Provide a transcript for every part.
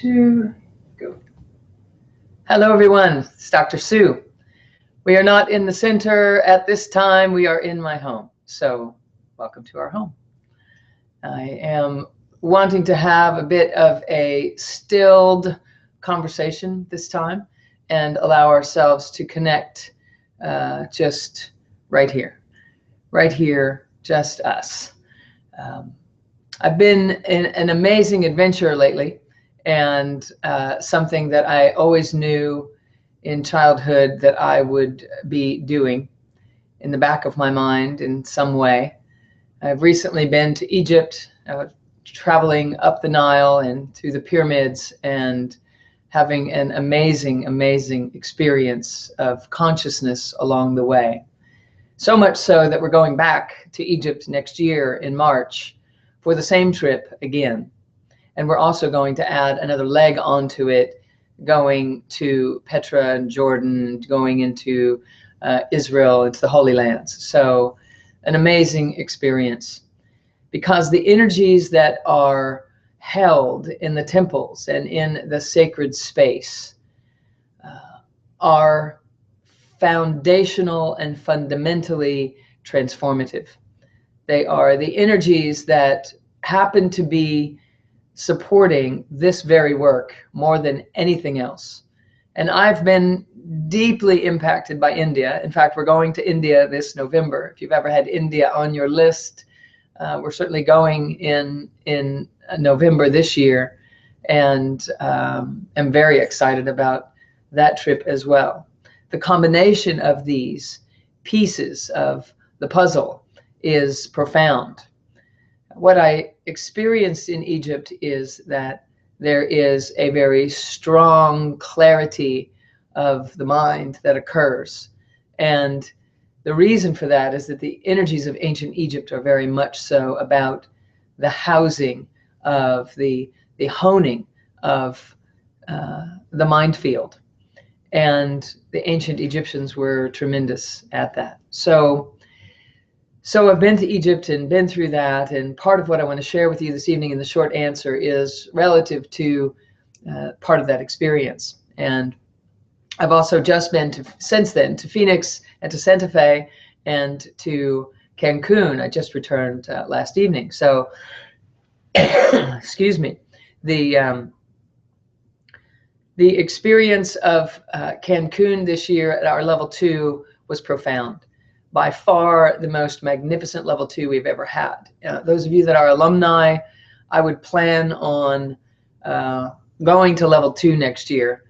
2, go. Hello everyone, it's Dr. Sue. We are not in the center at this time, we are in my home. So welcome to our home. I am wanting to have a bit of a stilled conversation this time and allow ourselves to connect just right here, just us. I've been in an amazing adventure lately, and something that I always knew in childhood that I would be doing in the back of my mind in some way. I've recently been to Egypt, traveling up the Nile and through the pyramids and having an amazing, amazing experience of consciousness along the way. So much so that we're going back to Egypt next year in March for the same trip again. And we're also going to add another leg onto it, going to Petra and Jordan, going into Israel, into the Holy Lands. So an amazing experience, because the energies that are held in the temples and in the sacred space are foundational and fundamentally transformative. They are the energies that happen to be supporting this very work more than anything else. And I've been deeply impacted by India. In fact, we're going to India this November. If you've ever had India on your list, we're certainly going in November this year, and I'm very excited about that trip as well. The combination of these pieces of the puzzle is profound. What I experienced in Egypt is that there is a very strong clarity of the mind that occurs. And the reason for that is that the energies of ancient Egypt are very much so about the housing of the honing of the mind field. And the ancient Egyptians were tremendous at that. So I've been to Egypt and been through that, and part of what I want to share with you this evening in the short answer is relative to part of that experience. And I've also just been since then to Phoenix and to Santa Fe and to Cancun. I just returned last evening. So, excuse me, the experience of Cancun this year at our level 2 was profound. By far the most magnificent level 2 we've ever had. Those of you that are alumni, I would plan on going to level 2 next year,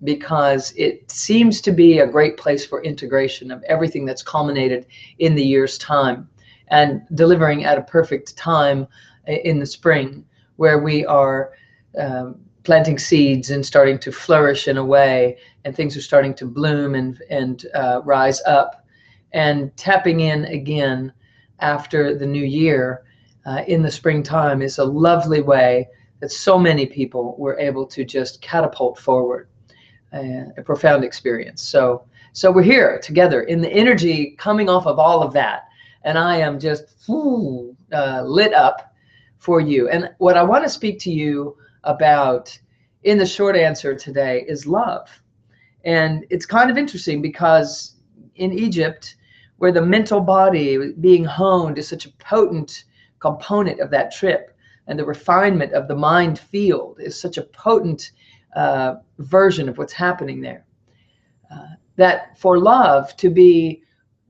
because it seems to be a great place for integration of everything that's culminated in the year's time, and delivering at a perfect time in the spring, where we are planting seeds and starting to flourish in a way, and things are starting to bloom and rise up. And tapping in again after the new year in the springtime is a lovely way that so many people were able to just catapult forward. A profound experience. So we're here together in the energy coming off of all of that. And I am just lit up for you. And what I want to speak to you about in the short answer today is love. And it's kind of interesting because in Egypt, where the mental body being honed is such a potent component of that trip, and the refinement of the mind field is such a potent version of what's happening there, that for love to be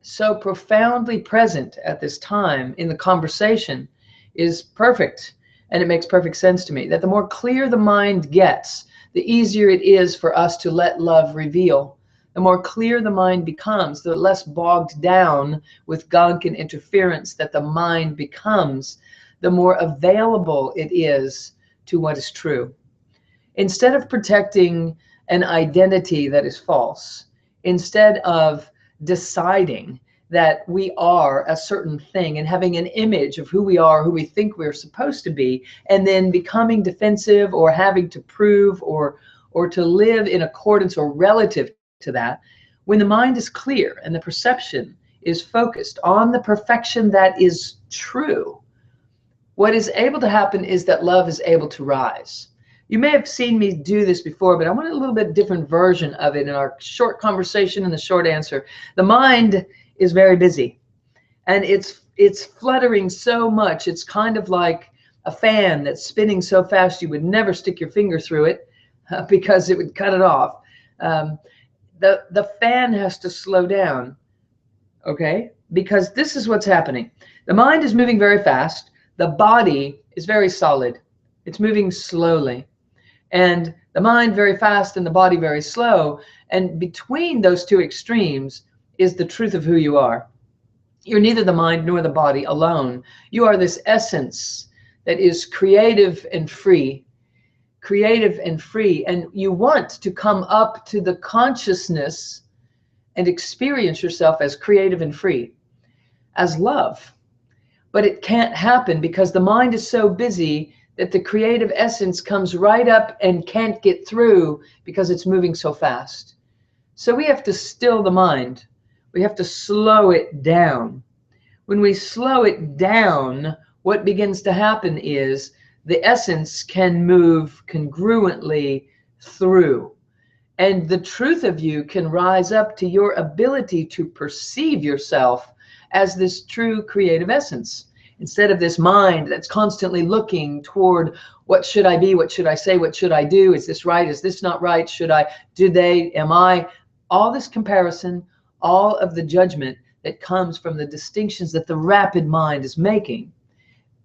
so profoundly present at this time in the conversation is perfect. And it makes perfect sense to me that the more clear the mind gets, the easier it is for us to let love reveal. The more clear the mind becomes, the less bogged down with gunk and interference that the mind becomes, the more available it is to what is true. Instead of protecting an identity that is false, instead of deciding that we are a certain thing and having an image of who we are, who we think we're supposed to be, and then becoming defensive or having to prove or to live in accordance or relative to that, when the mind is clear and the perception is focused on the perfection that is true, what is able to happen is that love is able to rise. You may have seen me do this before, but I want a little bit different version of it in our short conversation and the short answer. The mind is very busy, and it's fluttering so much. It's kind of like a fan that's spinning so fast you would never stick your finger through it because it would cut it off. The fan has to slow down, okay? Because this is what's happening. The mind is moving very fast. The body is very solid. It's moving slowly. And the mind very fast and the body very slow. And between those two extremes is the truth of who you are. You're neither the mind nor the body alone. You are this essence that is creative and free. Creative and free. And you want to come up to the consciousness and experience yourself as creative and free, as love. But it can't happen because the mind is so busy that the creative essence comes right up and can't get through because it's moving so fast. So we have to still the mind. We have to slow it down. When we slow it down, what begins to happen is the essence can move congruently through. And the truth of you can rise up to your ability to perceive yourself as this true creative essence. Instead of this mind that's constantly looking toward what should I be, what should I say, what should I do, is this right, is this not right, should I, do they, am I, all this comparison, all of the judgment that comes from the distinctions that the rapid mind is making.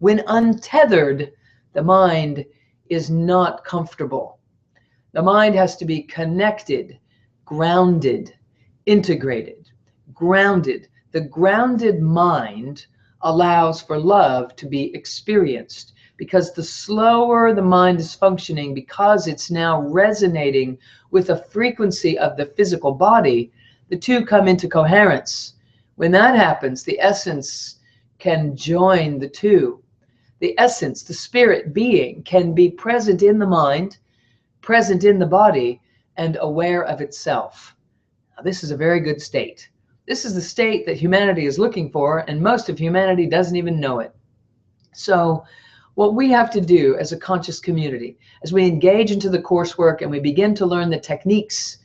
When untethered, the mind is not comfortable. The mind has to be connected, grounded, integrated, grounded. The grounded mind allows for love to be experienced, because the slower the mind is functioning, because it's now resonating with a frequency of the physical body, the two come into coherence. When that happens, the essence can join the two. The essence, the spirit being, can be present in the mind, present in the body, and aware of itself. Now, this is a very good state. This is the state that humanity is looking for, and most of humanity doesn't even know it. So what we have to do as a conscious community, as we engage into the coursework and we begin to learn the techniques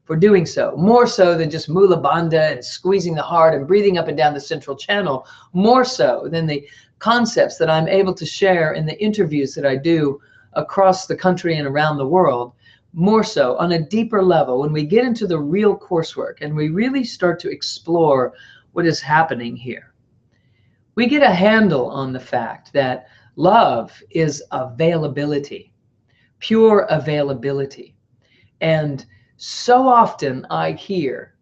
for doing so, more so than just mula bandha and squeezing the heart and breathing up and down the central channel, more so than the concepts that I'm able to share in the interviews that I do across the country and around the world, more so on a deeper level, when we get into the real coursework and we really start to explore what is happening here, we get a handle on the fact that love is availability, pure availability. And so often I hear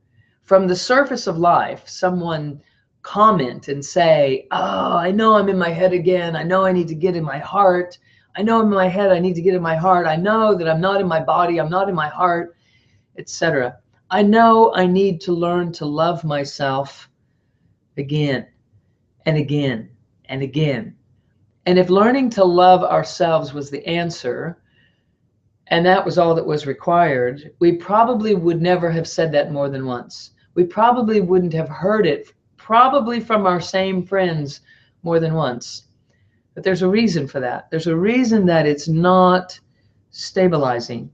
from the surface of life someone comment and say, oh, I know I'm in my head again. I know I need to get in my heart. I know I'm in my head, I need to get in my heart. I know that I'm not in my body, I'm not in my heart, etc. I know I need to learn to love myself again and again and again. And if learning to love ourselves was the answer, and that was all that was required, we probably would never have said that more than once. We probably wouldn't have heard it, probably from our same friends, more than once. But there's a reason for that. There's a reason that it's not stabilizing.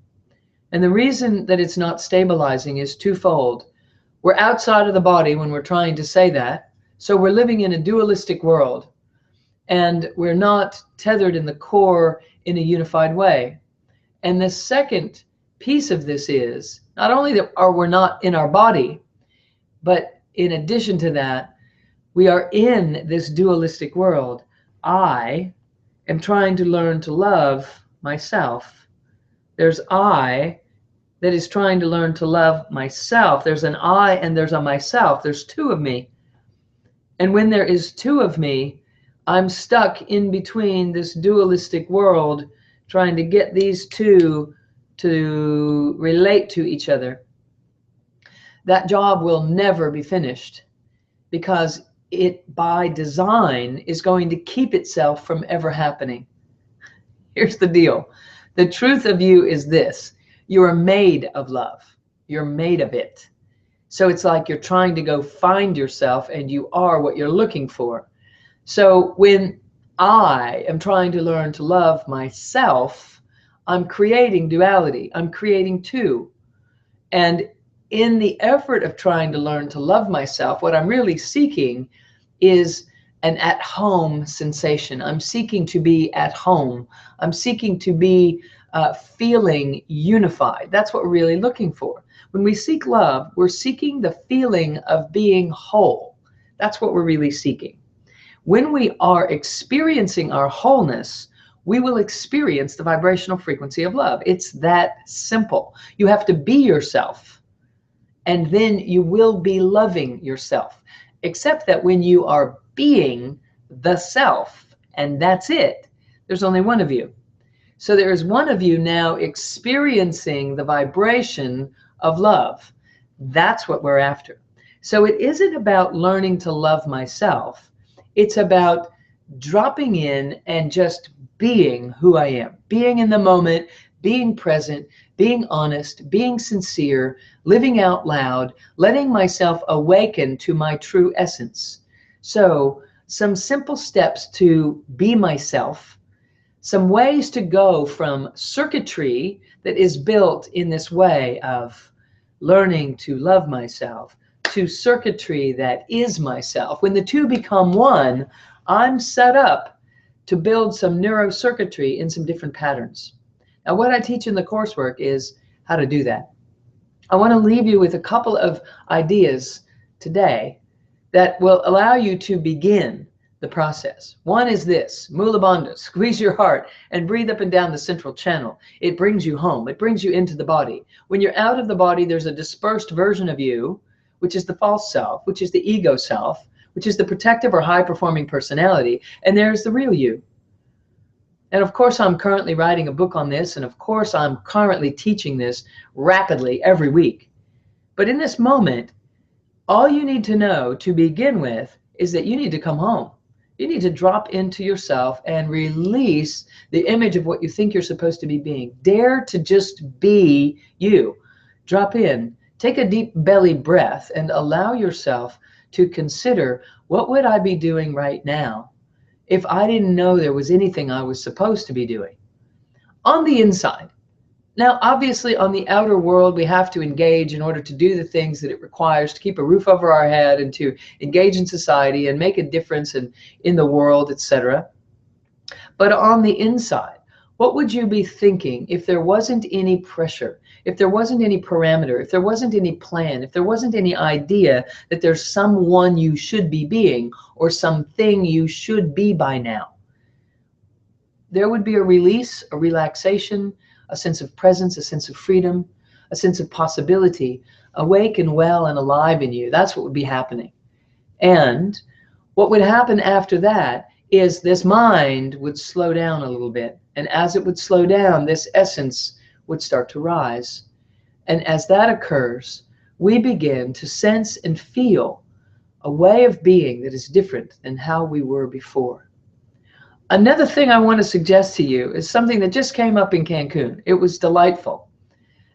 And the reason that it's not stabilizing is twofold. We're outside of the body when we're trying to say that. So we're living in a dualistic world. And we're not tethered in the core in a unified way. And the second piece of this is, not only that we're not in our body, but in addition to that, we are in this dualistic world. I am trying to learn to love myself. There's I that is trying to learn to love myself. There's an I and there's a myself. There's two of me. And when there is two of me, I'm stuck in between this dualistic world, trying to get these two to relate to each other. That job will never be finished, because it by design is going to keep itself from ever happening. Here's the deal. The truth of you is this: you are made of love. You're made of it. So it's like you're trying to go find yourself, and you are what you're looking for. So when I am trying to learn to love myself, I'm creating duality. I'm creating two. And in the effort of trying to learn to love myself, what I'm really seeking is an at-home sensation. I'm seeking to be at home. I'm seeking to be feeling unified. That's what we're really looking for. When we seek love, we're seeking the feeling of being whole. That's what we're really seeking. When we are experiencing our wholeness, we will experience the vibrational frequency of love. It's that simple. You have to be yourself, and then you will be loving yourself. Except that when you are being the self, and that's it, there's only one of you. So there is one of you now experiencing the vibration of love. That's what we're after. So it isn't about learning to love myself. It's about dropping in and just being who I am, being in the moment, being present, being honest, being sincere, living out loud, letting myself awaken to my true essence. So some simple steps to be myself, some ways to go from circuitry that is built in this way of learning to love myself to circuitry that is myself. When the two become one, I'm set up to build some neurocircuitry in some different patterns. Now, what I teach in the coursework is how to do that. I want to leave you with a couple of ideas today that will allow you to begin the process. One is this: Mula Bandha, squeeze your heart and breathe up and down the central channel. It brings you home. It brings you into the body. When you're out of the body, there's a dispersed version of you, which is the false self, which is the ego self, which is the protective or high-performing personality, and there's the real you. And of course, I'm currently writing a book on this, and of course, I'm currently teaching this rapidly every week. But in this moment, all you need to know to begin with is that you need to come home. You need to drop into yourself and release the image of what you think you're supposed to be being. Dare to just be you. Drop in. Take a deep belly breath and allow yourself to consider, what would I be doing right now if I didn't know there was anything I was supposed to be doing? On the inside. Now, obviously, on the outer world, we have to engage in order to do the things that it requires to keep a roof over our head and to engage in society and make a difference in the world, etc. But on the inside, what would you be thinking if there wasn't any pressure, if there wasn't any parameter, if there wasn't any plan, if there wasn't any idea that there's someone you should be being or something you should be by now? There would be a release, a relaxation, a sense of presence, a sense of freedom, a sense of possibility, awake and well and alive in you. That's what would be happening. And what would happen after that is this mind would slow down a little bit. And as it would slow down, this essence would start to rise. And as that occurs, we begin to sense and feel a way of being that is different than how we were before. Another thing I want to suggest to you is something that just came up in Cancun. It was delightful.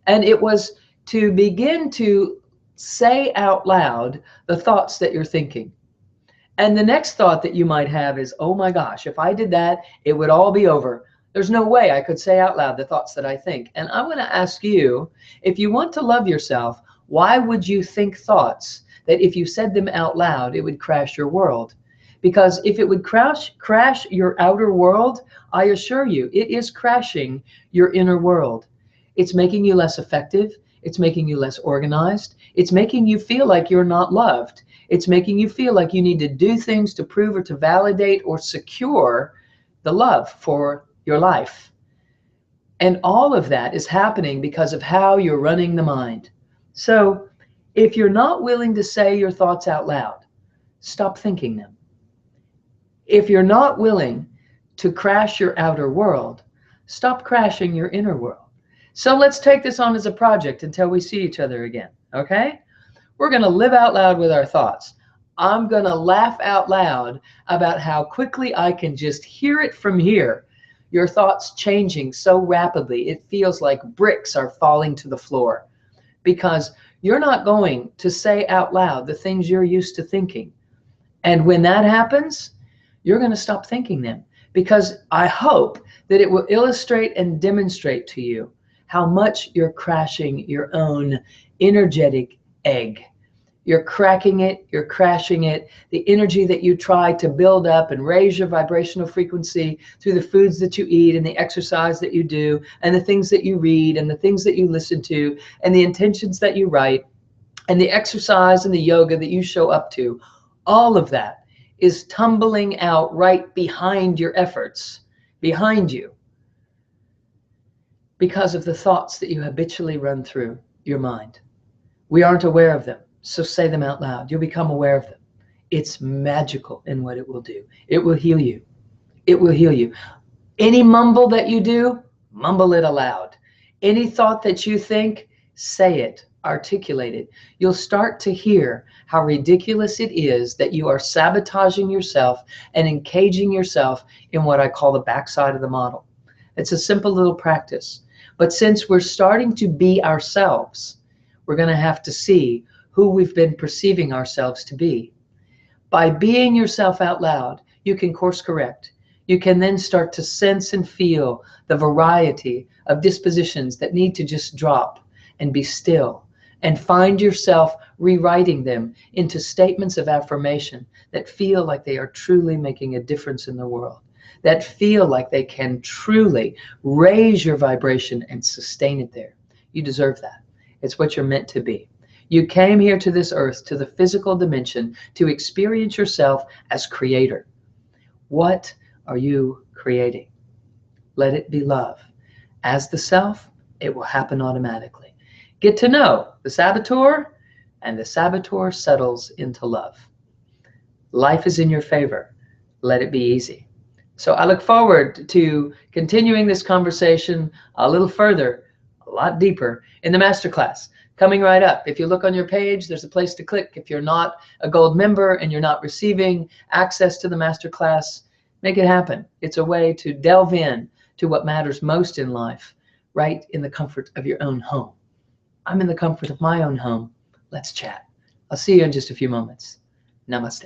And it was to begin to say out loud the thoughts that you're thinking. And the next thought that you might have is, oh my gosh, if I did that, it would all be over. There's no way I could say out loud the thoughts that I think. And I want to ask you, if you want to love yourself, why would you think thoughts that if you said them out loud, it would crash your world? Because if it would crash your outer world, I assure you, it is crashing your inner world. It's making you less effective. It's making you less organized. It's making you feel like you're not loved. It's making you feel like you need to do things to prove or to validate or secure the love for your life. And all of that is happening because of how you're running the mind. So if you're not willing to say your thoughts out loud, stop thinking them. If you're not willing to crash your outer world, stop crashing your inner world. So let's take this on as a project until we see each other again, okay? We're going to live out loud with our thoughts. I'm going to laugh out loud about how quickly I can just hear it from here. Your thoughts changing so rapidly, it feels like bricks are falling to the floor because you're not going to say out loud the things you're used to thinking. And when that happens, you're going to stop thinking them because I hope that it will illustrate and demonstrate to you how much you're crashing your own energetic egg. You're cracking it, you're crashing it. The energy that you try to build up and raise your vibrational frequency through the foods that you eat and the exercise that you do and the things that you read and the things that you listen to and the intentions that you write and the exercise and the yoga that you show up to, all of that is tumbling out right behind your efforts, behind you, because of the thoughts that you habitually run through your mind. We aren't aware of them, so say them out loud. You'll become aware of them. It's magical in what it will do. It will heal you. It will heal you. Any mumble that you do, mumble it aloud. Any thought that you think, say it, articulate it. You'll start to hear how ridiculous it is that you are sabotaging yourself and engaging yourself in what I call the backside of the model. It's a simple little practice. But since we're starting to be ourselves, we're going to have to see who we've been perceiving ourselves to be. By being yourself out loud, you can course correct. You can then start to sense and feel the variety of dispositions that need to just drop and be still, and find yourself rewriting them into statements of affirmation that feel like they are truly making a difference in the world, that feel like they can truly raise your vibration and sustain it there. You deserve that. It's what you're meant to be. You came here to this earth, to the physical dimension, to experience yourself as creator. What are you creating? Let it be love. As the self, it will happen automatically. Get to know the saboteur, and the saboteur settles into love. Life is in your favor. Let it be easy. So I look forward to continuing this conversation a little further, a lot deeper in the masterclass coming right up. If you look on your page, there's a place to click. If you're not a gold member and you're not receiving access to the masterclass, make it happen. It's a way to delve in to what matters most in life, right in the comfort of your own home. I'm in the comfort of my own home. Let's chat. I'll see you in just a few moments. Namaste.